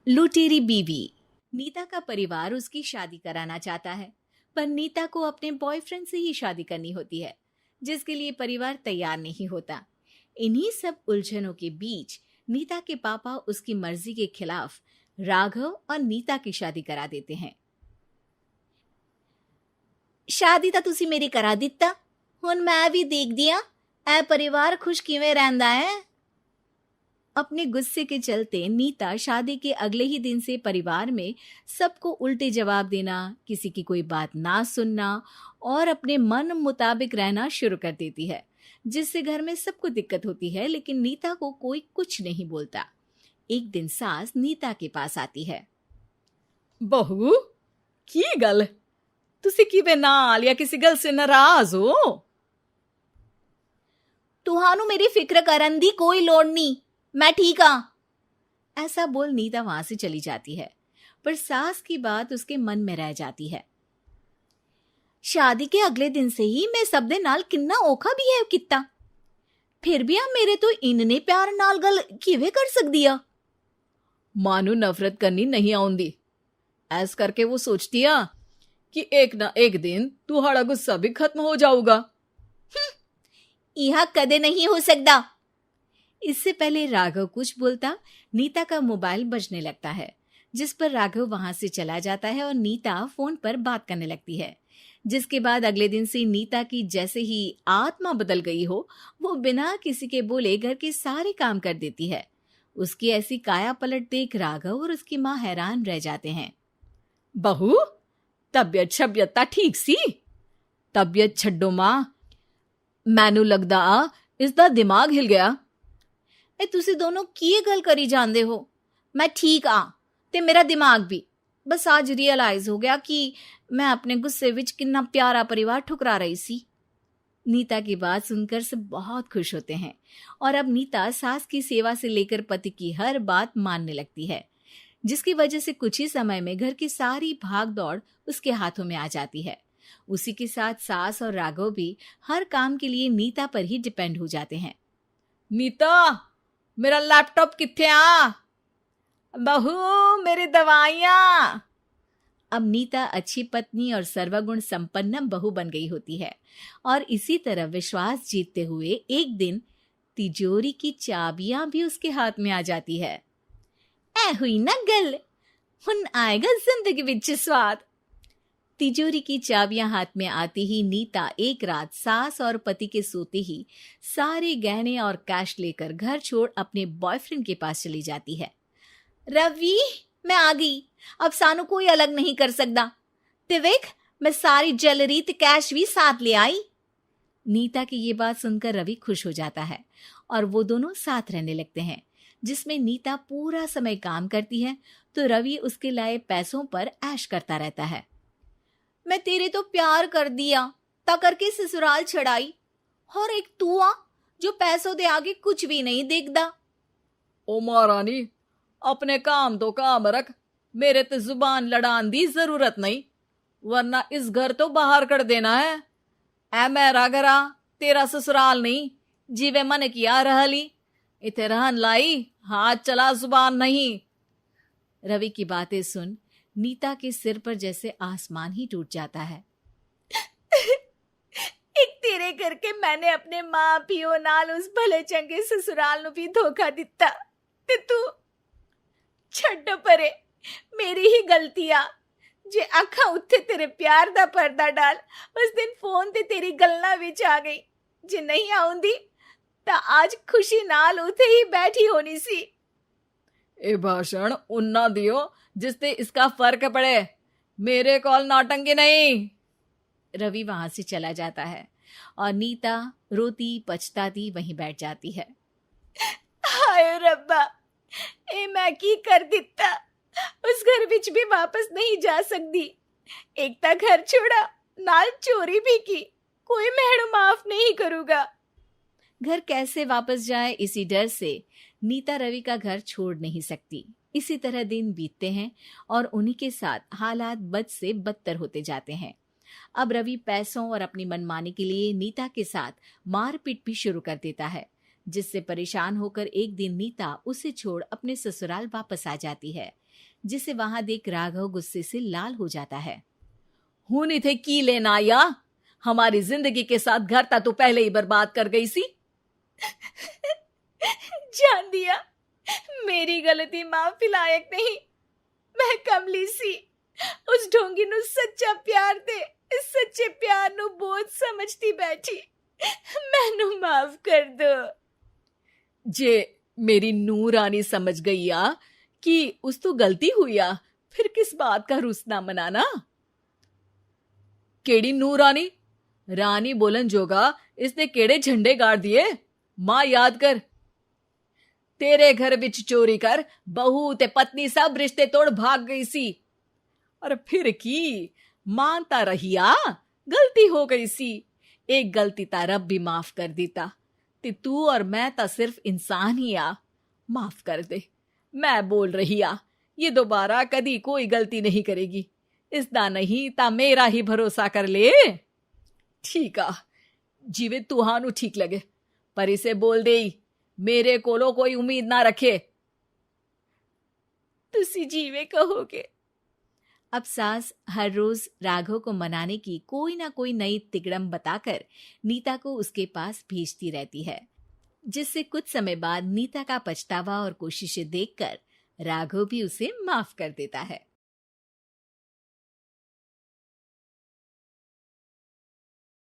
लुटेरी बीवी। नीता का परिवार उसकी शादी कराना चाहता है, पर नीता को अपने बॉयफ्रेंड से ही शादी करनी होती है, जिसके लिए परिवार तैयार नहीं होता। इन्हीं सब उलझनों के बीच नीता के पापा उसकी मर्जी के खिलाफ राघव और नीता की शादी करा देते हैं। शादी ਤਾਂ ਤੁਸੀਂ ਮੇਰੀ ਕਰਾ ਦਿੱਤਾ, ਹੁਣ मैं भी देख दिया ए परिवार खुश किवें रहंदा है। अपने गुस्से के चलते नीता शादी के अगले ही दिन से परिवार में सबको उल्टे जवाब देना, किसी की कोई बात ना सुनना और अपने मन मुताबिक रहना शुरू कर देती है, जिससे घर में सबको दिक्कत होती है, लेकिन नीता को कोई कुछ नहीं बोलता। एक दिन सास नीता के पास आती है। बहू, की गल तुसी किवें नाल या किसी गल से नाराज हो? तुहानू मेरी फिक्र करन दी कोई लोड़ नहीं, मैं ठीक हाँ। ऐसा बोल नीता वहां से चली जाती है, पर सास की बात उसके मन में रह जाती है। शादी के अगले दिन से ही मैं सब दे नाल किन्ना औखा बिहेव किता, फिर भी आ मेरे तो इन्ने प्यार नाल गल किवें कर सकदी आ। मां नू नफरत करनी नहीं आउंदी, ऐस करके वो सोचती आ कि एक ना एक दिन तुम्हारा गुस्सा भी खत्म हो जाऊगा। यह कदे नहीं हो सकता। इससे पहले राघव कुछ बोलता, नीता का मोबाइल बजने लगता है, जिस पर राघव वहां से चला जाता है और नीता फोन पर बात करने लगती है। जिसके बाद अगले दिन से नीता की जैसे ही आत्मा बदल गई हो, वो बिना किसी के बोले घर के सारे काम कर देती है। उसकी ऐसी काया पलट देख राघव और उसकी माँ हैरान रह जाते हैं। बहू, तबियत शबियत ता ठीक सी? तबियत छड्डो मां, मैनू लगदा इसदा दिमाग हिल गया। ए तुसी दोनों की गल करी जांदे हो? मैं ठीक आ ते मेरा दिमाग भी। बस आज रियलाइज हो गया कि मैं अपने गुस्से विच कितना प्यारा परिवार ठुकरा रही सी। नीता की बात सुनकर सब बहुत खुश होते हैं और अब नीता सास की सेवा से लेकर पति की हर बात मानने लगती है, जिसकी वजह से कुछ ही समय में घर की सारी भाग दौड़ उसके हाथों में आ जाती है। उसी के साथ सास और राघव भी हर काम के लिए नीता पर ही डिपेंड हो जाते हैं। नीता, मेरा लैपटॉप किथे आ? बहू, मेरी दवाइयां। अब नीता अच्छी पत्नी और सर्वगुण संपन्न बहू बन गई होती है और इसी तरह विश्वास जीतते हुए एक दिन तिजोरी की चाबियां भी उसके हाथ में आ जाती है। ऐ हुई ना गल, हुन आएगा जिंदगी विच स्वाद। तिजोरी की चाबियां हाथ में आती ही नीता एक रात सास और पति के सोते ही सारे गहने और कैश लेकर घर छोड़ अपने बॉयफ्रेंड के पास चली जाती है। रवि, मैं आ गई, अब सानू कोई अलग नहीं कर सकता। ते वेख, मैं सारी ज्वेलरी ते कैश भी साथ ले आई। नीता की ये बात सुनकर रवि खुश हो जाता है और वो दोनों साथ रहने लगते हैं, जिसमें नीता पूरा समय काम करती है तो रवि उसके लाए पैसों पर ऐश करता रहता है। मैं तेरे तो प्यार कर दिया, ता करके ससुराल छड़ाई, और एक तू आ जो पैसों दे आगे कुछ भी नहीं देखदा। ओ महारानी, अपने काम तो काम रख, मेरे ते जुबान लड़ान दी जरूरत नहीं, वरना इस घर तो बाहर कर देना है। ऐ मेरा घरा, तेरा ससुराल नहीं, जीवे मन किया रहली, इथे रहन लाई, हाथ चला जुबान नहीं। रवि की बातें सुन नीता के सिर पर जैसे आसमान ही टूट जाता है। एक तेरे करके मैंने अपने मां पियो नाल उस भले चंगे ससुराल नु भी धोखा दिता, ते तू छड्ड परे, मेरी ही गलती आ। जे अखा उत्थे तेरे प्यार दा पर्दा डाल, उस दिन फोन ते तेरी गल्ला विच आ गई। जे नहीं आउंदी ता आज खुशी नाल उथे ही बैठी होनी सी। ए भाषण उन्ना दियो जिससे इसका फर्क पड़े, मेरे कॉल नौटंकी नहीं। रवि वहां से चला जाता है और नीता रोती पछताती वहीं बैठ जाती है। हाय रब्बा, ए मैं की कर दिता, उस घर विच भी वापस नहीं जा सकती। एक ता घर छोड़ा, नाल चोरी भी की, कोई मेहणु माफ नहीं करूंगा। घर कैसे वापस जाए, इसी डर से नीता रवि का घर छोड़ नहीं सकती। इसी तरह दिन बीतते हैं और उन्हीं के साथ हालात बद से बदतर होते जाते हैं। अब रवि पैसों और अपनी मनमानी के लिए नीता के साथ मारपीट भी शुरू कर देता है, जिससे परेशान होकर एक दिन नीता उसे छोड़ अपने ससुराल वापस आ जाती है। जिसे वहां देख राघव गुस्से से लाल हो जाता है। हुन इथे की लेना या हमारी जिंदगी के साथ घर ता तू पहले ही बर्बाद कर गई सी। जान दिया, मेरी गलती माफी लायक नहीं। मैं कमली सी उस ढोंगी नु सच्चा प्यार दे इस सच्चे प्यार नु बोझ समझती बैठी। मैनू माफ कर दो। जे मेरी नूर रानी समझ गई आ कि उस तो गलती हुई आ, फिर किस बात का रुसना मनाना। केड़ी नूर रानी? रानी बोलन जोगा इसने केड़े झंडे गाड़ दिए? मां याद कर, तेरे घर विच चोरी कर बहू ते पत्नी सब रिश्ते तोड़ भाग गई सी। और फिर की मानता रहिया, गलती हो गई सी। एक गलती ता रब भी माफ कर देता ते तू और मैं ता सिर्फ इंसान ही आ। माफ कर दे, मैं बोल रही आ ये दोबारा कदी कोई गलती नहीं करेगी। इसदा नहीं ता मेरा ही भरोसा कर ले। ठीक आ, जिवे तुहानू ठीक लगे, पर इसे बोल दे मेरे कोलो कोई उम्मीद ना रखे। तुसी जीवे कहोगे। अब सास हर रोज राघव को मनाने की कोई ना कोई नई तिकड़म बताकर नीता को उसके पास भेजती रहती है, जिससे कुछ समय बाद नीता का पछतावा और कोशिशें देखकर राघव भी उसे माफ कर देता है।